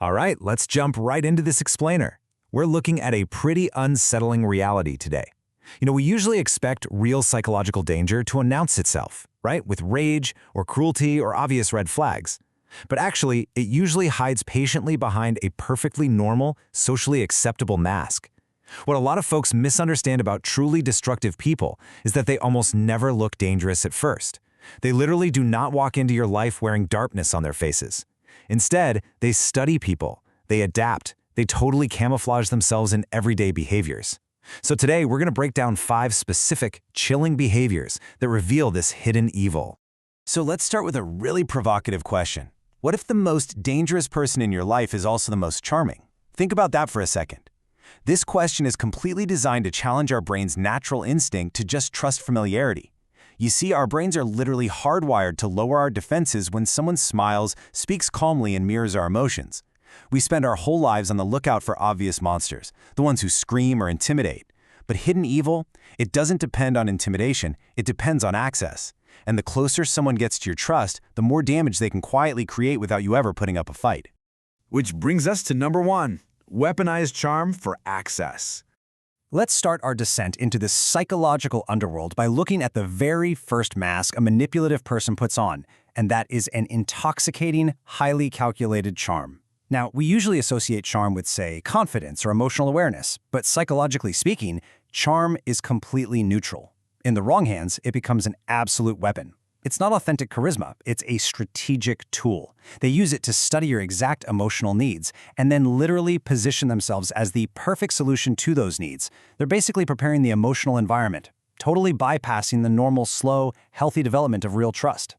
All right, let's jump right into this explainer. We're looking at a pretty unsettling reality today. We usually expect real psychological danger to announce itself, right? With rage or cruelty or obvious red flags. But actually, it usually hides patiently behind a perfectly normal, socially acceptable mask. What a lot of folks misunderstand about truly destructive people is that they almost never look dangerous at first. They literally do not walk into your life wearing darkness on their faces. Instead, they study people, they adapt, they totally camouflage themselves in everyday behaviors. So today, we're going to break down 5 specific, chilling behaviors that reveal this hidden evil. So let's start with a really provocative question. What if the most dangerous person in your life is also the most charming? Think about that for a second. This question is completely designed to challenge our brain's natural instinct to just trust familiarity. You see, our brains are literally hardwired to lower our defenses when someone smiles, speaks calmly, and mirrors our emotions. We spend our whole lives on the lookout for obvious monsters, the ones who scream or intimidate. But hidden evil, it doesn't depend on intimidation, it depends on access. And the closer someone gets to your trust, the more damage they can quietly create without you ever putting up a fight. Which brings us to number 1, weaponized charm for access. Let's start our descent into this psychological underworld by looking at the very first mask a manipulative person puts on, and that is an intoxicating, highly calculated charm. Now, we usually associate charm with, say, confidence or emotional awareness, but psychologically speaking, charm is completely neutral. In the wrong hands, it becomes an absolute weapon. It's not authentic charisma, it's a strategic tool. They use it to study your exact emotional needs and then literally position themselves as the perfect solution to those needs. They're basically preparing the emotional environment, totally bypassing the normal, slow, healthy development of real trust.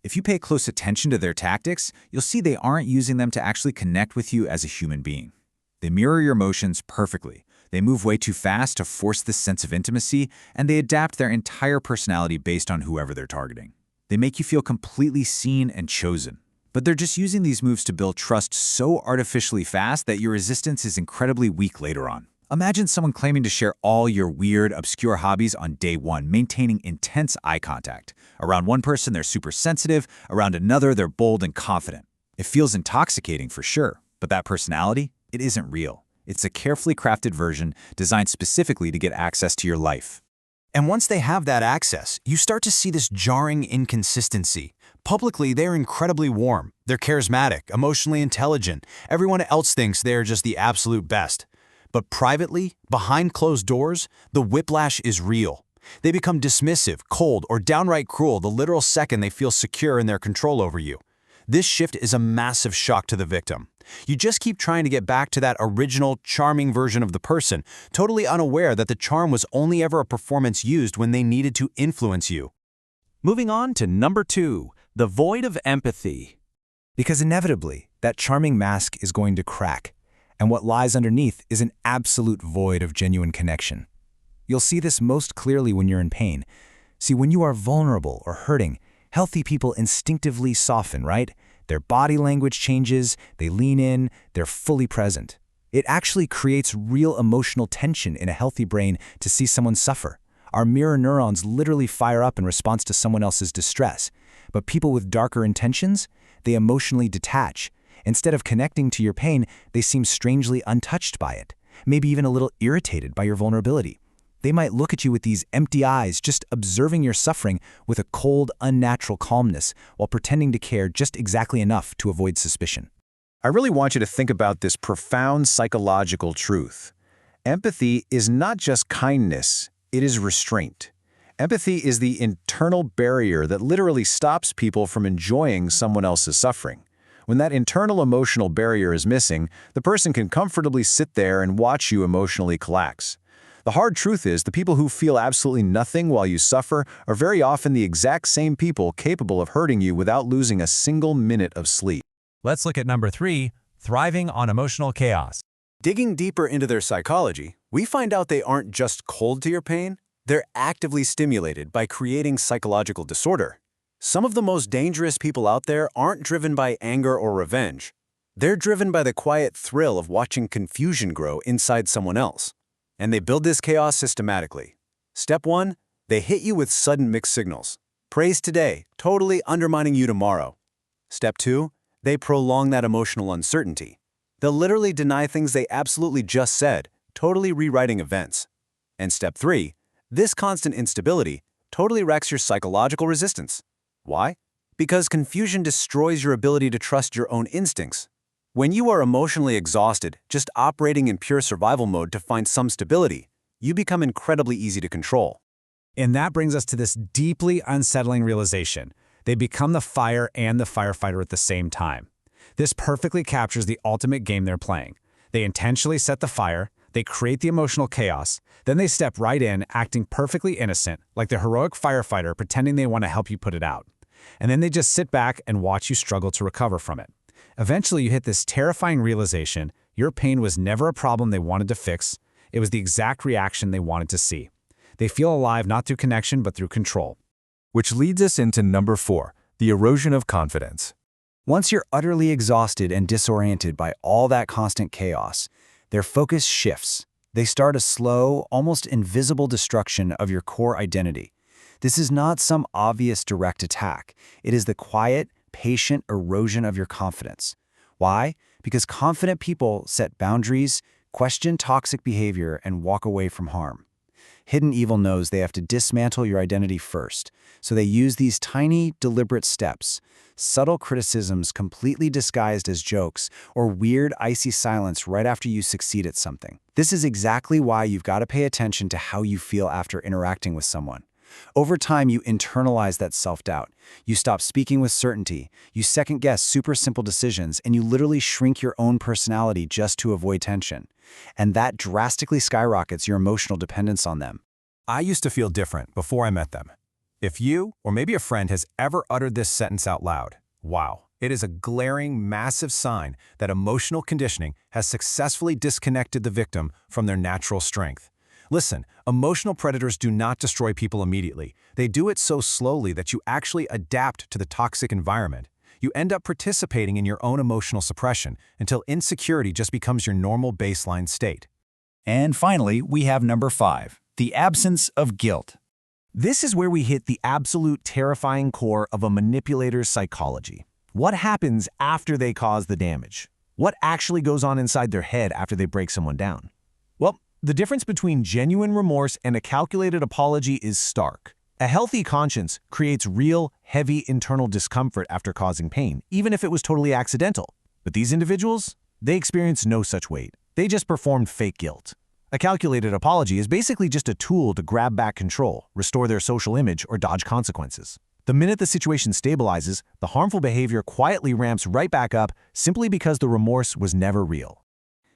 If you pay close attention to their tactics, you'll see they aren't using them to actually connect with you as a human being. They mirror your emotions perfectly. They move way too fast to force this sense of intimacy, and they adapt their entire personality based on whoever they're targeting. They make you feel completely seen and chosen. But they're just using these moves to build trust so artificially fast that your resistance is incredibly weak later on. Imagine someone claiming to share all your weird, obscure hobbies on day 1, maintaining intense eye contact. Around one person, they're super sensitive. Around another, they're bold and confident. It feels intoxicating for sure, but that personality, it isn't real. It's a carefully crafted version designed specifically to get access to your life. And once they have that access, you start to see this jarring inconsistency. Publicly, they're incredibly warm. They're charismatic, emotionally intelligent. Everyone else thinks they're just the absolute best. But privately, behind closed doors, the whiplash is real. They become dismissive, cold, or downright cruel the literal second they feel secure in their control over you. This shift is a massive shock to the victim. You just keep trying to get back to that original, charming version of the person, totally unaware that the charm was only ever a performance used when they needed to influence you. Moving on to number 2, the void of empathy. Because inevitably, that charming mask is going to crack, and what lies underneath is an absolute void of genuine connection. You'll see this most clearly when you're in pain. See, when you are vulnerable or hurting, healthy people instinctively soften, right? Their body language changes, they lean in, they're fully present. It actually creates real emotional tension in a healthy brain to see someone suffer. Our mirror neurons literally fire up in response to someone else's distress. But people with darker intentions, they emotionally detach. Instead of connecting to your pain, they seem strangely untouched by it, maybe even a little irritated by your vulnerability. They might look at you with these empty eyes, just observing your suffering with a cold, unnatural calmness while pretending to care just exactly enough to avoid suspicion. I really want you to think about this profound psychological truth. Empathy is not just kindness, it is restraint. Empathy is the internal barrier that literally stops people from enjoying someone else's suffering. When that internal emotional barrier is missing, the person can comfortably sit there and watch you emotionally collapse. The hard truth is, the people who feel absolutely nothing while you suffer are very often the exact same people capable of hurting you without losing a single minute of sleep. Let's look at number 3, thriving on emotional chaos. Digging deeper into their psychology, we find out they aren't just cold to your pain, they're actively stimulated by creating psychological disorder. Some of the most dangerous people out there aren't driven by anger or revenge. They're driven by the quiet thrill of watching confusion grow inside someone else. And they build this chaos systematically. Step 1, they hit you with sudden mixed signals. Praise today, totally undermining you tomorrow. Step 2, they prolong that emotional uncertainty. They'll literally deny things they absolutely just said, totally rewriting events. And step 3, this constant instability totally wrecks your psychological resistance. Why? Because confusion destroys your ability to trust your own instincts. When you are emotionally exhausted, just operating in pure survival mode to find some stability, you become incredibly easy to control. And that brings us to this deeply unsettling realization. They become the fire and the firefighter at the same time. This perfectly captures the ultimate game they're playing. They intentionally set the fire, they create the emotional chaos, then they step right in, acting perfectly innocent, like the heroic firefighter pretending they want to help you put it out. And then they just sit back and watch you struggle to recover from it. Eventually, you hit this terrifying realization: your pain was never a problem they wanted to fix. It was the exact reaction they wanted to see. They feel alive not through connection, but through control. Which leads us into number 4, the erosion of confidence. Once you're utterly exhausted and disoriented by all that constant chaos, their focus shifts. They start a slow, almost invisible destruction of your core identity. This is not some obvious direct attack. It is the quiet, patient erosion of your confidence. Why? Because confident people set boundaries, question toxic behavior, and walk away from harm. Hidden evil knows they have to dismantle your identity first, so they use these tiny, deliberate steps, subtle criticisms completely disguised as jokes, or weird, icy silence right after you succeed at something. This is exactly why you've got to pay attention to how you feel after interacting with someone. Over time, you internalize that self-doubt. You stop speaking with certainty, you second-guess super simple decisions, and you literally shrink your own personality just to avoid tension. And that drastically skyrockets your emotional dependence on them. I used to feel different before I met them. If you, or maybe a friend, has ever uttered this sentence out loud, wow, it is a glaring, massive sign that emotional conditioning has successfully disconnected the victim from their natural strength. Listen, emotional predators do not destroy people immediately. They do it so slowly that you actually adapt to the toxic environment. You end up participating in your own emotional suppression until insecurity just becomes your normal baseline state. And finally, we have number 5, the absence of guilt. This is where we hit the absolute terrifying core of a manipulator's psychology. What happens after they cause the damage? What actually goes on inside their head after they break someone down? Well, the difference between genuine remorse and a calculated apology is stark. A healthy conscience creates real, heavy internal discomfort after causing pain, even if it was totally accidental. But these individuals, they experience no such weight. They just performed fake guilt. A calculated apology is basically just a tool to grab back control, restore their social image, or dodge consequences. The minute the situation stabilizes, the harmful behavior quietly ramps right back up simply because the remorse was never real.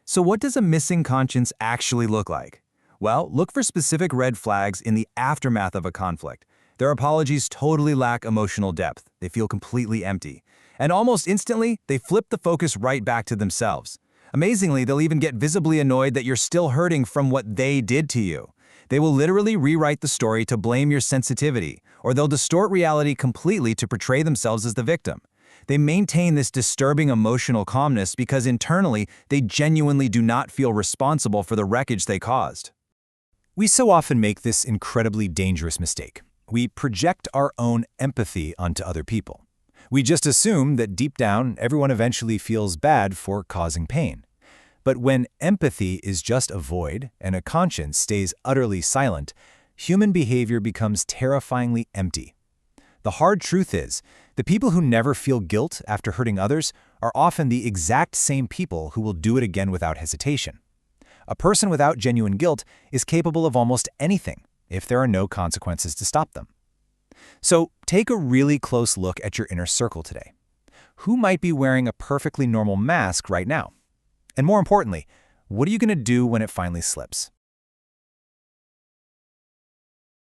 So what does a missing conscience actually look like? Well, look for specific red flags in the aftermath of a conflict. Their apologies totally lack emotional depth. They feel completely empty. And almost instantly, they flip the focus right back to themselves. Amazingly, they'll even get visibly annoyed that you're still hurting from what they did to you. They will literally rewrite the story to blame your sensitivity, or they'll distort reality completely to portray themselves as the victim. They maintain this disturbing emotional calmness because internally, they genuinely do not feel responsible for the wreckage they caused. We so often make this incredibly dangerous mistake. We project our own empathy onto other people. We just assume that deep down, everyone eventually feels bad for causing pain. But when empathy is just a void and a conscience stays utterly silent, human behavior becomes terrifyingly empty. The hard truth is, the people who never feel guilt after hurting others are often the exact same people who will do it again without hesitation. A person without genuine guilt is capable of almost anything if there are no consequences to stop them. So take a really close look at your inner circle today. Who might be wearing a perfectly normal mask right now? And more importantly, what are you going to do when it finally slips?